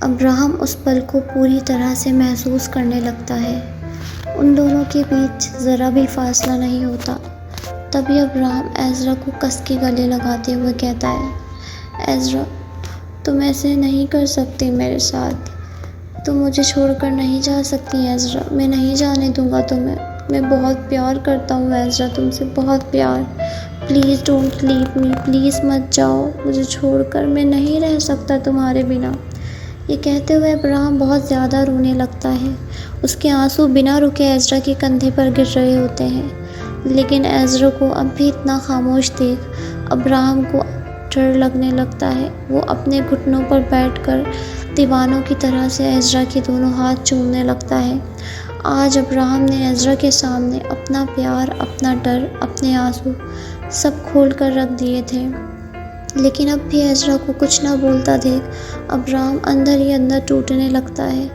Abraham उस पल को पूरी तरह से महसूस करने लगता है। उन दोनों के बीच ज़रा भी फासला नहीं होता। तभी अब्राहम एज़रा को कस के गले लगाते हुए कहता है, एज़रा, तुम ऐसे नहीं कर सकती मेरे साथ। तुम मुझे छोड़कर नहीं जा सकती एज़रा, मैं नहीं जाने दूंगा तुम्हें। मैं बहुत प्यार करता हूँ एज़रा, तुमसे बहुत प्यार। Please don't leave me, please मत जाओ मुझे छोड़कर, मैं नहीं रह सकता तुम्हारे बिना। ये कहते हुए अब्राहम बहुत ज़्यादा रोने लगता है। उसके आंसू बिना रुके एज़रा के कंधे पर गिर रहे होते हैं। लेकिन एज़रा को अब भी इतना खामोश देख अब्राहम को डर लगने लगता है। वो अपने घुटनों पर बैठकर दीवानों की तरह से एज़रा के दोनों हाथ चूमने लगता है। आज अब्राहम ने एज़रा के सामने अपना प्यार, अपना डर, अपने आंसू सब खोल कर रख दिए थे। लेकिन अब भी एज़रा को कुछ ना बोलता देख अब्राहम अंदर ही अंदर टूटने लगता है।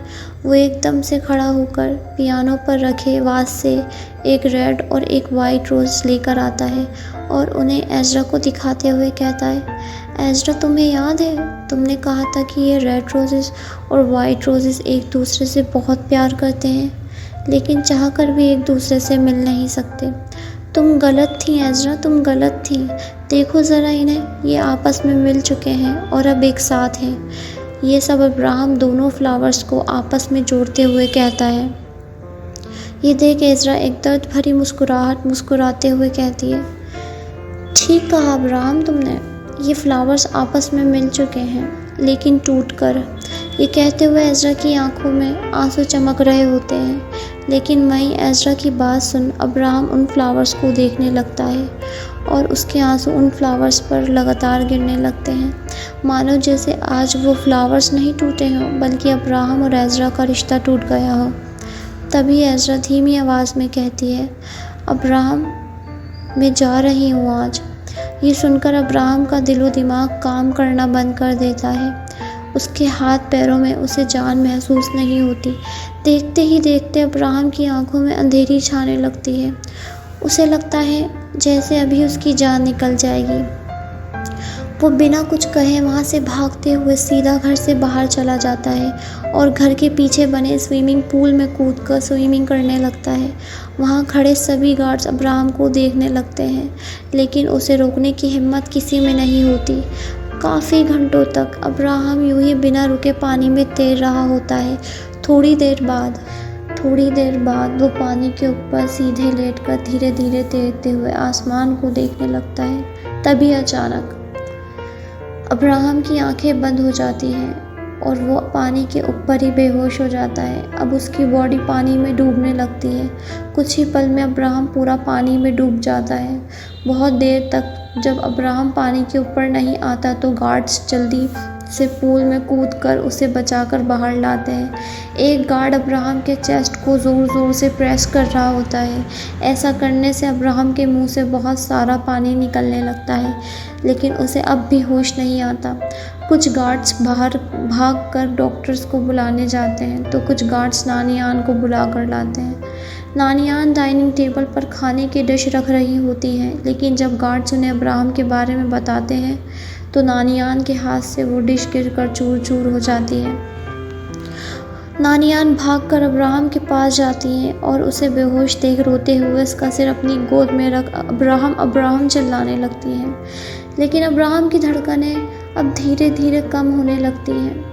वो एकदम से खड़ा होकर पियानो पर रखे वाज से एक रेड और एक वाइट रोज़ लेकर आता है और उन्हें एज़रा को दिखाते हुए कहता है, एज़रा, तुम्हें याद है तुमने कहा था कि ये रेड रोजेस और वाइट रोजेस एक दूसरे से बहुत प्यार करते हैं, लेकिन चाहकर भी एक दूसरे से मिल नहीं सकते। तुम गलत थी एज़रा, तुम गलत थी। देखो ज़रा इन्हें, ये आपस में मिल चुके हैं और अब एक साथ हैं। ये सब अब्राहम दोनों फ्लावर्स को आपस में जोड़ते हुए कहता है। ये देख एज़रा एक दर्द भरी मुस्कुराहट मुस्कुराते हुए कहती है, ठीक कहा अब्राहम तुमने, ये फ्लावर्स आपस में मिल चुके हैं लेकिन टूट कर। ये कहते हुए एज़रा की आंखों में आंसू चमक रहे होते हैं। लेकिन वहीं एज़रा की बात सुन अब्राहम उन फ्लावर्स को देखने लगता है और उसके आंसू उन फ्लावर्स पर लगातार गिरने लगते हैं, मानो जैसे आज वो फ्लावर्स नहीं टूटे हों बल्कि अब्राहम और एज़रा का रिश्ता टूट गया हो। तभी एज़रा धीमी आवाज़ में कहती है, अब्राहम, मैं जा रही हूँ आज। ये सुनकर अब्राहम का दिलो दिमाग काम करना बंद कर देता है। उसके हाथ पैरों में उसे जान महसूस नहीं होती। देखते ही देखते अब्राहम की आंखों में अंधेरी छाने लगती है। उसे लगता है जैसे अभी उसकी जान निकल जाएगी। वो बिना कुछ कहे वहाँ से भागते हुए सीधा घर से बाहर चला जाता है और घर के पीछे बने स्विमिंग पूल में कूदकर स्विमिंग करने लगता है। वहाँ खड़े सभी गार्ड्स अब्राहम को देखने लगते हैं, लेकिन उसे रोकने की हिम्मत किसी में नहीं होती। काफ़ी घंटों तक अब्राहम यूं ही बिना रुके पानी में तैर रहा होता है। थोड़ी देर बाद वो पानी के ऊपर सीधे लेटकर धीरे धीरे तैरते हुए आसमान को देखने लगता है। तभी अचानक अब्राहम की आंखें बंद हो जाती हैं और वो पानी के ऊपर ही बेहोश हो जाता है। अब उसकी बॉडी पानी में डूबने लगती है। कुछ ही पल में अब्राहम पूरा पानी में डूब जाता है। बहुत देर तक जब अब्राहम पानी के ऊपर नहीं आता तो गार्ड्स जल्दी से पूल में कूदकर उसे बचाकर बाहर लाते हैं। एक गार्ड अब्राहम के चेस्ट को ज़ोर ज़ोर से प्रेस कर रहा होता है। ऐसा करने से अब्राहम के मुंह से बहुत सारा पानी निकलने लगता है, लेकिन उसे अब भी होश नहीं आता। कुछ गार्ड्स बाहर भागकर डॉक्टर्स को बुलाने जाते हैं तो कुछ गार्ड्स नानियान को बुला कर लाते हैं। नानियान डाइनिंग टेबल पर खाने की डिश रख रही होती हैं, लेकिन जब गार्ड्स उन्हें अब्राहम के बारे में बताते हैं तो नानियान के हाथ से वो डिश गिरकर चूर चूर हो जाती है। नानियान भागकर अब्राहम के पास जाती हैं और उसे बेहोश देख रोते हुए उसका सिर अपनी गोद में रख अब्राहम अब्राहम चिल्लाने लगती हैं। लेकिन अब्राहम की धड़कनें अब धीरे धीरे कम होने लगती हैं।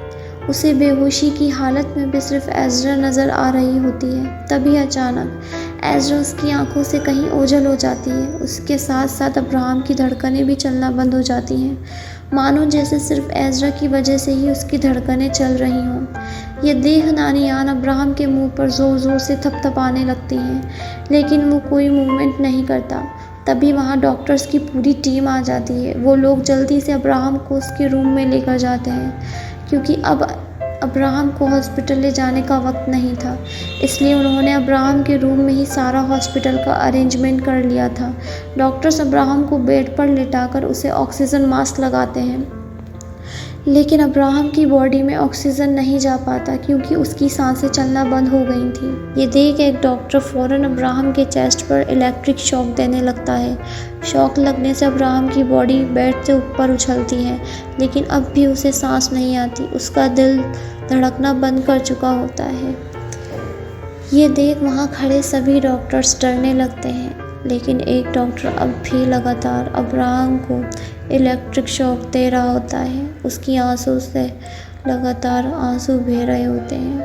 उसे बेहोशी की हालत में भी सिर्फ एज़रा नज़र आ रही होती है। तभी अचानक एज़रा उसकी आंखों से कहीं ओझल हो जाती है। उसके साथ साथ अब्राहम की धड़कनें भी चलना बंद हो जाती हैं, मानो जैसे सिर्फ एज़रा की वजह से ही उसकी धड़कनें चल रही हों। ये देख नानियान अब्राहम के मुंह पर ज़ोर ज़ोर से थपथपाने लगती हैं, लेकिन वो कोई मूवमेंट नहीं करता। तभी वहाँ डॉक्टर्स की पूरी टीम आ जाती है। वो लोग जल्दी से अब्राहम को उसके रूम में लेकर जाते हैं, क्योंकि अब अब्राहम को हॉस्पिटल ले जाने का वक्त नहीं था। इसलिए उन्होंने अब्राहम के रूम में ही सारा हॉस्पिटल का अरेंजमेंट कर लिया था। डॉक्टर्स अब्राहम को बेड पर लिटाकर उसे ऑक्सीजन मास्क लगाते हैं। लेकिन अब्राहम की बॉडी में ऑक्सीजन नहीं जा पाता क्योंकि उसकी सांसें चलना बंद हो गई थी। ये देख एक डॉक्टर फ़ौरन अब्राहम के चेस्ट पर इलेक्ट्रिक शॉक देने लगता है। शॉक लगने से अब्राहम की बॉडी बेड से ऊपर उछलती है, लेकिन अब भी उसे सांस नहीं आती। उसका दिल धड़कना बंद कर चुका होता है। ये देख वहाँ खड़े सभी डॉक्टर्स डरने लगते हैं, लेकिन एक डॉक्टर अब भी लगातार अब्राहम को इलेक्ट्रिक शॉक दे रहा होता है। उसकी आंसू से लगातार आंसू बह रहे होते हैं।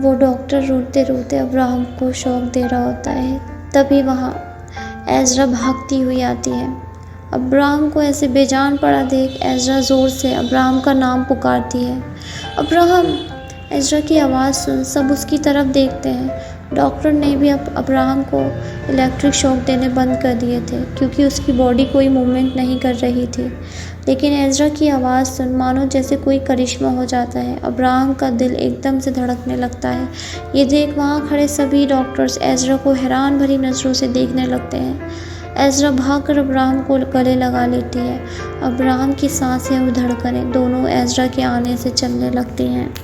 वो डॉक्टर रोते रोते अब्राहम को शॉक दे रहा होता है। तभी वहाँ एज़रा भागती हुई आती है। अब्राहम को ऐसे बेजान पड़ा देख एज़रा ज़ोर से अब्राहम का नाम पुकारती है। अब्राहम! एज़रा की आवाज़ सुन सब उसकी तरफ देखते हैं। डॉक्टर ने भी अब अब्राहम को इलेक्ट्रिक शॉक देने बंद कर दिए थे क्योंकि उसकी बॉडी कोई मूवमेंट नहीं कर रही थी। लेकिन एज़रा की आवाज़ सुन मानो जैसे कोई करिश्मा हो जाता है। अब्राहम का दिल एकदम से धड़कने लगता है। ये देख वहाँ खड़े सभी डॉक्टर्स एज़रा को हैरान भरी नज़रों से देखने लगते हैं। एज़रा भागकर अब्राहम को गले लगा लेती है। अब्राहम की सांसें और धड़कनें दोनों एज़रा के आने से चलने लगती हैं।